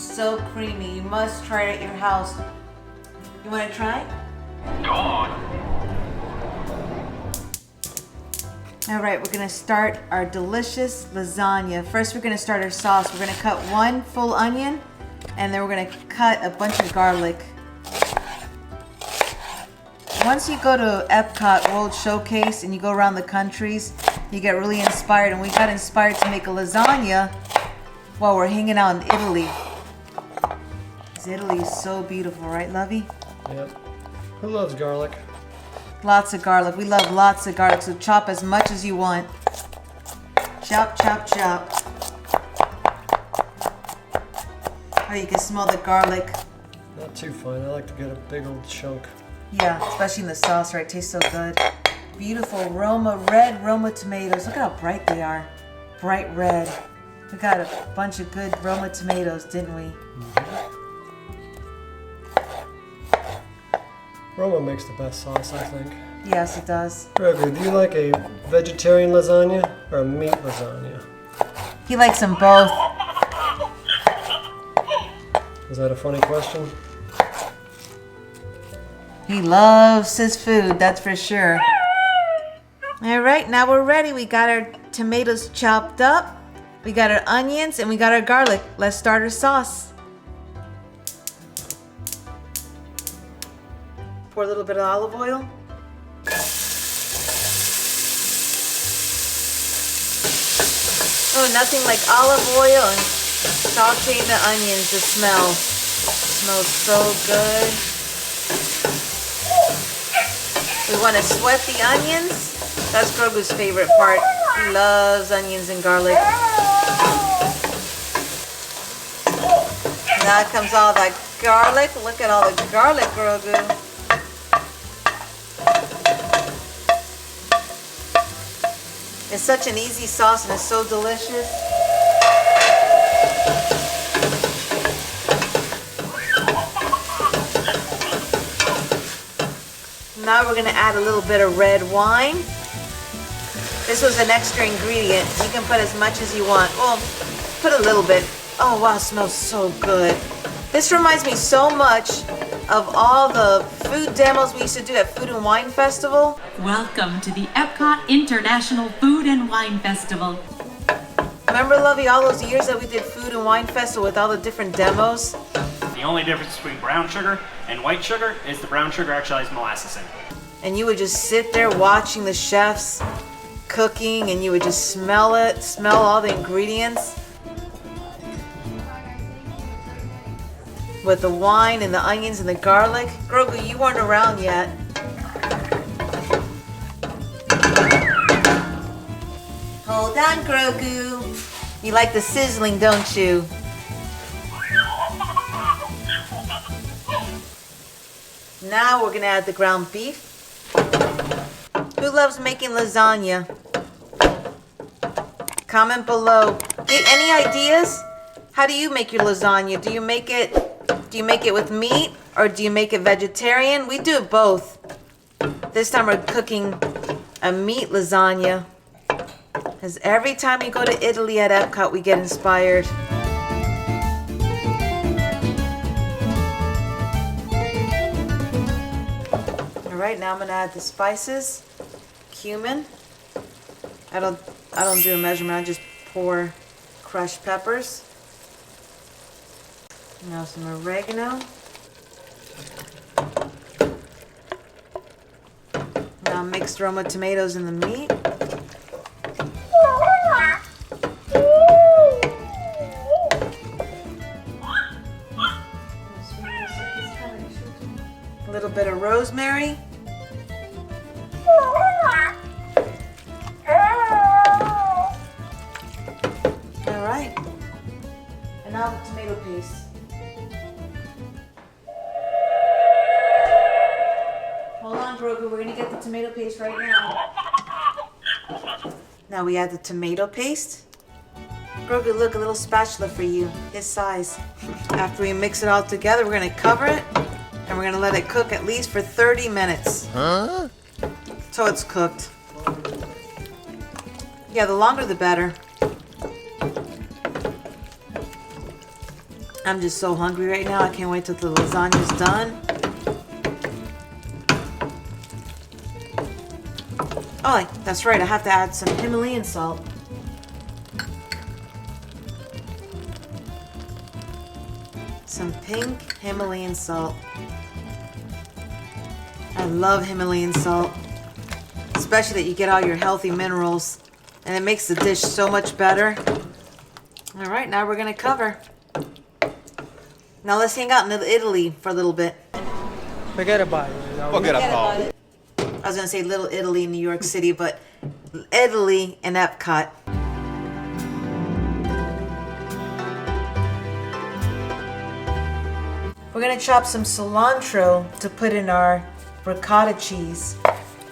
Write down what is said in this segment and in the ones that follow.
So creamy. You must try it at your house. You want to try? Go on. All right, we're gonna start our delicious lasagna. First, we're gonna start our sauce. We're gonna cut one full onion, and then we're gonna cut a bunch of garlic. Once you go to Epcot World Showcase and you go around the countries, you get really inspired, and we got inspired to make a lasagna while we're hanging out in Italy. Italy is so beautiful, right, Lovey? Yep. Who loves garlic? Lots of garlic. We love lots of garlic, so chop as much as you want. Chop, chop, chop. Oh, you can smell the garlic. Not too fine. I like to get a big old chunk. Yeah, especially in the sauce, right? It tastes so good. Beautiful Roma, red Roma tomatoes. Look at how bright they are. Bright red. We got a bunch of good Roma tomatoes, didn't we? Roma makes the best sauce, I think. Yes, it does. Gregory, do you like a vegetarian lasagna or a meat lasagna? He likes them both. Is that a funny question? He loves his food, that's for sure. All right, now we're ready. We got our tomatoes chopped up. We got our onions and we got our garlic. Let's start our sauce. Pour a little bit of olive oil. Oh, nothing like olive oil and sauteing the onions. The smell smells so good. We want to sweat the onions. That's Grogu's favorite part. He loves onions and garlic. Now comes all that garlic. Look at all the garlic, Grogu. It's such an easy sauce and it's so delicious. Now we're going to add a little bit of red wine. This was an extra ingredient. You can put as much as you want. Well, put a little bit. Oh wow, it smells so good. This reminds me so much of all the food demos we used to do at Food and Wine Festival. Welcome to the Epcot International Food and Wine Festival. Remember, Lovey, all those years that we did Food and Wine Festival with all the different demos? The only difference between brown sugar and white sugar is the brown sugar actually has molasses in it. And you would just sit there watching the chefs cooking and you would just smell it, smell all the ingredients. With the wine and the onions and the garlic. Grogu, you weren't around yet. Hold on, Grogu. You like the sizzling, don't you? Now we're gonna add the ground beef. Who loves making lasagna? Comment below. Any ideas? How do you make your lasagna? Do you make it with meat or do you make it vegetarian? We do it both. This time we're cooking a meat lasagna. Because every time we go to Italy at Epcot, we get inspired. All right, now I'm gonna add the spices. Cumin. I don't do a measurement. I just pour crushed peppers. Now some oregano. Now mixed Roma tomatoes in the meat. A little bit of rosemary. All right. And now the tomato paste. Hold on, Grogu. We're gonna get the tomato paste right now. Now we add the tomato paste. Grogu, look, a little spatula for you, his size. After we mix it all together, we're gonna cover it and we're gonna let it cook at least for 30 minutes. Huh? So it's cooked. Yeah, the longer the better. I'm just so hungry right now. I can't wait till the lasagna's done. Oh, that's right. I have to add some Himalayan salt. Some pink Himalayan salt. I love Himalayan salt. Especially that you get all your healthy minerals. And it makes the dish so much better. All right, now we're gonna cover. Now let's hang out in Italy for a little bit. Forget about it. Forget about it. I was gonna say Little Italy in New York City, but Italy in Epcot. We're gonna chop some cilantro to put in our ricotta cheese.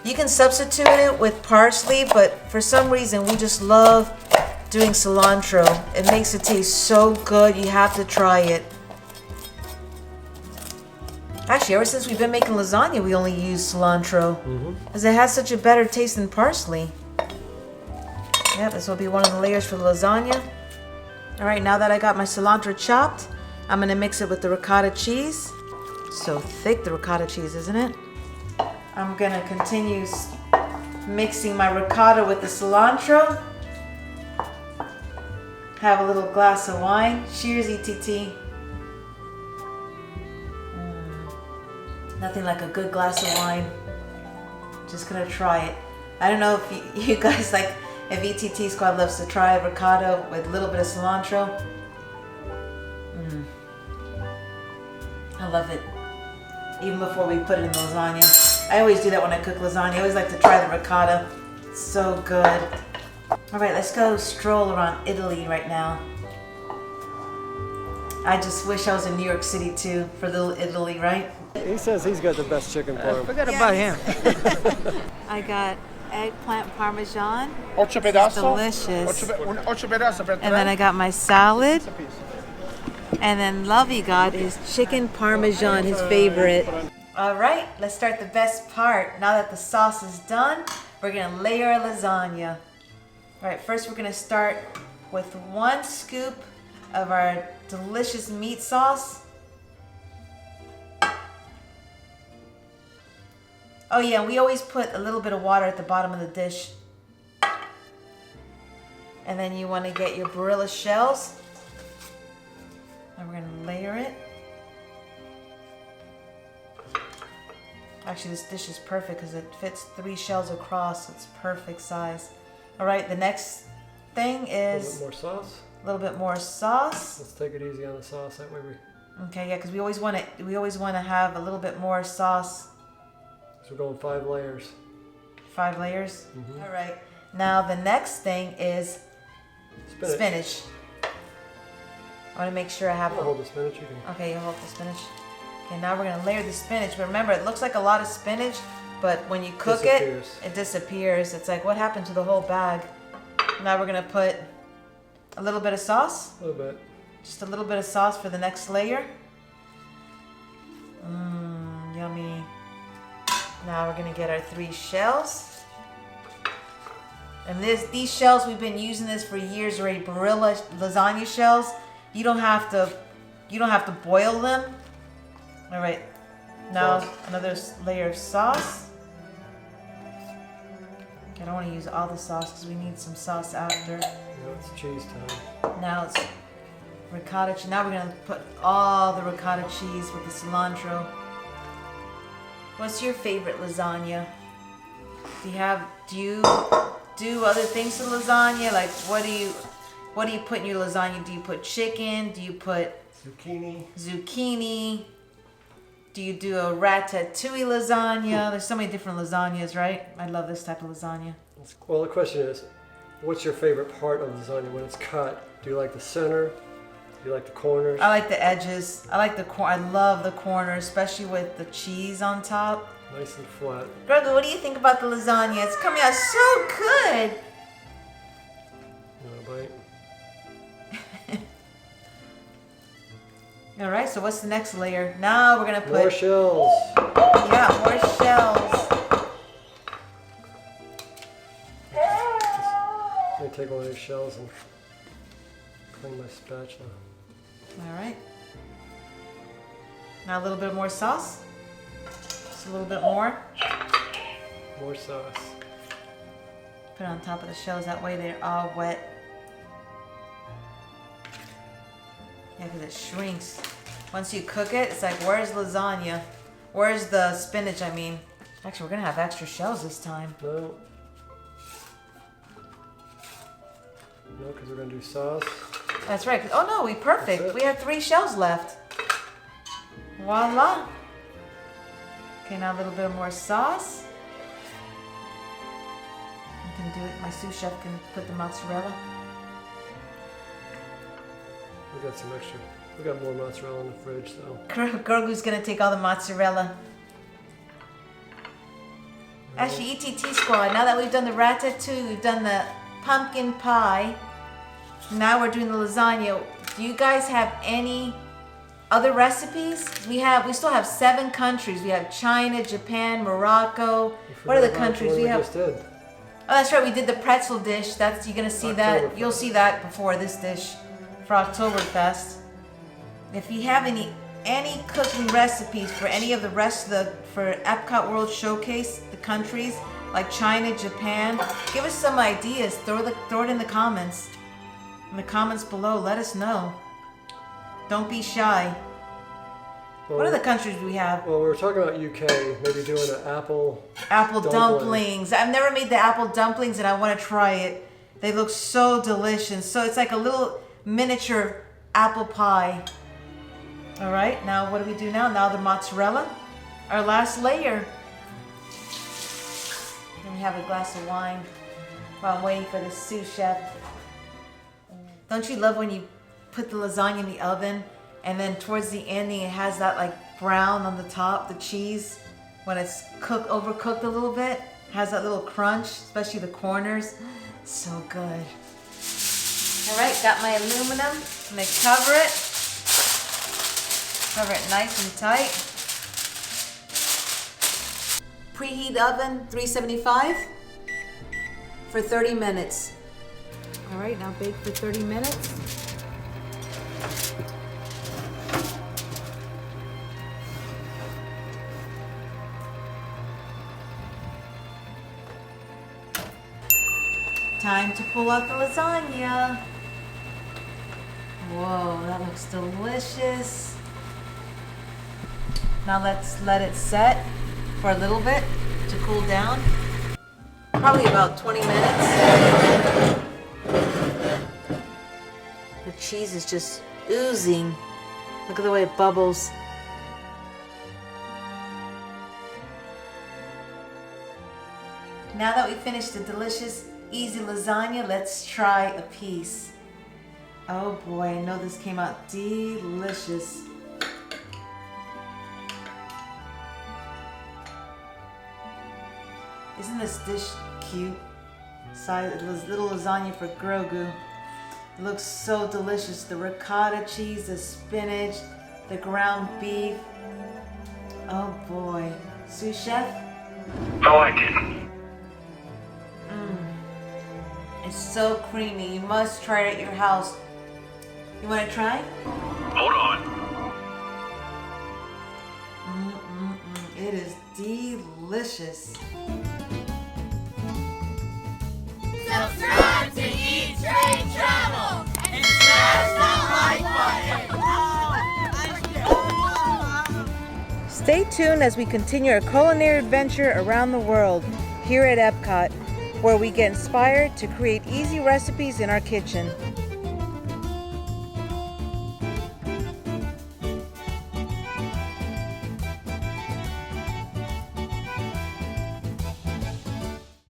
You can substitute it with parsley, but for some reason we just love doing cilantro. It makes it taste so good. You have to try it. Actually, ever since we've been making lasagna, we only use cilantro because it has such a better taste than parsley. Yeah, this will be one of the layers for the lasagna. All right, now that I got my cilantro chopped, I'm gonna mix it with the ricotta cheese. So thick, the ricotta cheese, isn't it? I'm gonna continue mixing my ricotta with the cilantro. Have a little glass of wine. Cheers, ETT. Nothing like a good glass of wine. Just gonna try it. I don't know if you guys like, if ETT Squad loves to try ricotta with a little bit of cilantro. I love it. Even before we put it in the lasagna. I always do that when I cook lasagna. I always like to try the ricotta. It's so good. All right, let's go stroll around Italy right now. I just wish I was in New York City too for Little Italy, right? He says he's got the best chicken parm. Forget about him. I got eggplant parmesan. Ocho pedazo. Delicious. Ocho pedazo per And then I got my salad. And then Lovey got his chicken parmesan, his favorite. All right, let's start the best part. Now that the sauce is done, we're gonna layer our lasagna. All right, first we're gonna start with 1 scoop of our delicious meat sauce. Oh yeah, we always put a little bit of water at the bottom of the dish. And then you wanna get your Barilla shells. And we're gonna layer it. Actually, this dish is perfect because it fits 3 shells across. So it's perfect size. All right, the next thing A is little bit more sauce. a little bit more sauce. Let's take it easy on the sauce. That way we. Okay, yeah, because we always want to have a little bit more sauce. So we're going 5 layers. 5 layers. All right. Now the next thing is spinach. I want to make sure I have. I'll hold the spinach. You can. Okay, you hold the spinach. Okay, now we're gonna layer the spinach. But remember, it looks like a lot of spinach, but when you cook it, it disappears. It's like, what happened to the whole bag? Now we're gonna put a little bit of sauce. A little bit. Just a little bit of sauce for the next layer. Yummy. Now we're gonna get our 3 shells. And these shells, we've been using this for years already. Barilla lasagna shells. You don't have to boil them. All right. Now another layer of sauce. I don't want to use all the sauce because we need some sauce after. Now it's cheese time. Now it's ricotta cheese. Now we're gonna put all the ricotta cheese with the cilantro. What's your favorite lasagna? Do you do other things to lasagna? Like what do you put in your lasagna? Do you put chicken? Do you put zucchini? Do you do a ratatouille lasagna? There's so many different lasagnas, right? I love this type of lasagna. Well, the question is, what's your favorite part of lasagna when it's cut? Do you like the center? Do you like the corners? I like the edges. I love the corners, especially with the cheese on top. Nice and flat. Gregor, what do you think about the lasagna? It's coming out so good. You want a bite? All right, so what's the next layer? Now we're gonna put More shells. Yeah, more shells. Let me take one of these shells and clean my spatula. All right. Now a little bit more sauce. Just a little bit more. More sauce. Put it on top of the shells, that way they're all wet. Yeah, because it shrinks. Once you cook it, it's like, where's lasagna? Where's the spinach, I mean? Actually, we're gonna have extra shells this time. No. No, because we're gonna do sauce. That's right. Oh no, we perfect. We have 3 shells left. Voila. Okay, now a little bit more sauce. You can do it. My sous chef can put the mozzarella. We got some extra. We got more mozzarella in the fridge, so. Grogu's gonna take all the mozzarella. Actually, ETT squad, now that we've done the ratatouille, we've done the pumpkin pie, now we're doing the lasagna. Do you guys have any other recipes? We still have 7 countries. We have China, Japan, Morocco. What are the countries we have? Just did. Oh, that's right. We did the pretzel dish. That's, you're gonna see that. You'll see that before this dish for Oktoberfest. If you have any cooking recipes for any of the rest of for Epcot World Showcase, the countries like China, Japan, give us some ideas. Throw it in the comments. In the comments below, let us know. Don't be shy. Well, what are the countries we have? Well, we were talking about UK, maybe doing an apple Dumplings. I've never made the apple dumplings and I want to try it. They look so delicious. So it's like a little miniature apple pie. All right, now what do we do now? Now the mozzarella, our last layer. Then we have a glass of wine while I'm waiting for the sous chef. Don't you love when you put the lasagna in the oven and then towards the ending it has that like brown on the top, the cheese, when it's overcooked a little bit, has that little crunch, especially the corners. So good. All right, got my aluminum. I'm gonna cover it. Cover it nice and tight. Preheat oven 375 for 30 minutes. All right, now bake for 30 minutes. Time to pull out the lasagna. Whoa, that looks delicious. Now let's let it set for a little bit to cool down. Probably about 20 minutes. The cheese is just oozing. Look at the way it bubbles. Now that we finished the delicious, easy lasagna, let's try a piece. Oh boy, I know this came out delicious. Isn't this dish cute? Little lasagna for Grogu. It looks so delicious. The ricotta cheese, the spinach, the ground beef. Oh boy. Sous chef? I like it. It's so creamy. You must try it at your house. You want to try? Hold on. It is delicious. Subscribe to Eat, Train, Travel and smash that like button. Stay tuned as we continue our culinary adventure around the world here at Epcot, where we get inspired to create easy recipes in our kitchen.